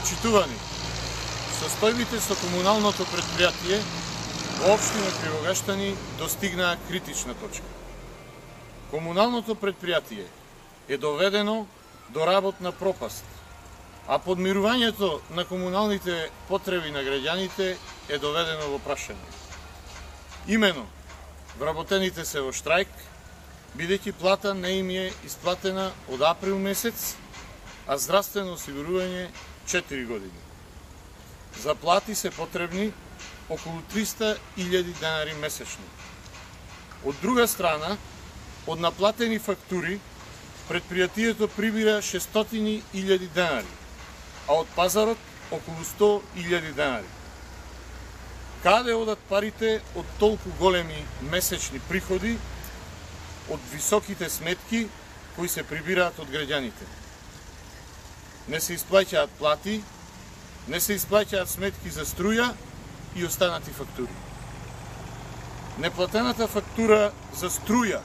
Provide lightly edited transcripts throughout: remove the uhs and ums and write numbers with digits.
Почитувани, состојбите со комуналното предпријатие во општина Кривогаштани достигнаа критична точка. Комуналното предпријатие е доведено до работна пропаст, а подмирувањето на комуналните потреби на граѓаните е доведено во прашање. Имено, вработените се во штрајк, бидејќи плата не им е исплатена од април месец, а здравствено осигурување 4 години. За плати се потребни околу 300.000 денари месечно. Од друга страна, од наплатени фактури, предпријатието прибира 600.000 денари, а од пазарот околу 100.000 денари. Каде одат парите од толку големи месечни приходи, од високите сметки кои се прибираат од граѓаните? Не се исплаќаат плати, не се исплаќаат сметки за струја и останати фактури. Неплатената фактура за струја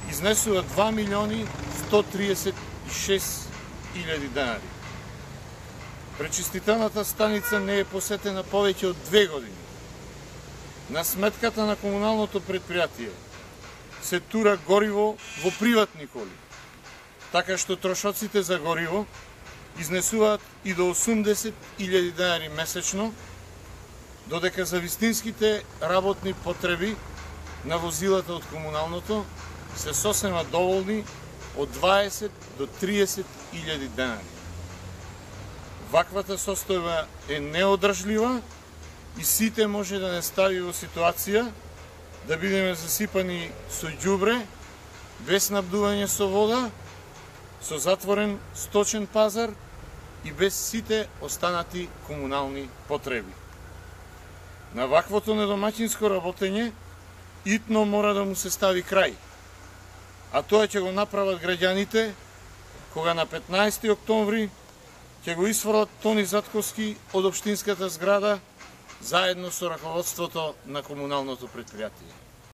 изнесува 2.136.000 денари. Пречистителната станица не е посетена повеќе од 2 години. На сметката на комуналното предпријатие се тура гориво во приватни коли, така што трошоците за гориво изнесуваат и до 80.000 денари месечно, додека за вистинските работни потреби на возилата од комуналното се сосема доволни од 20 до 30.000 денари. Ваквата состојба е неодржлива и сите може да не стави во ситуација да бидеме засипани со ѓубре, без снабдување со вода, со затворен сточен пазар и без сите останати комунални потреби. На ваквото недомаќинско работење итно мора да му се стави крај, а тоа ќе го направат граѓаните кога на 15. октомври ќе го исфрлат Тони Затковски од општинската зграда заедно со раководството на комуналното предпријатие.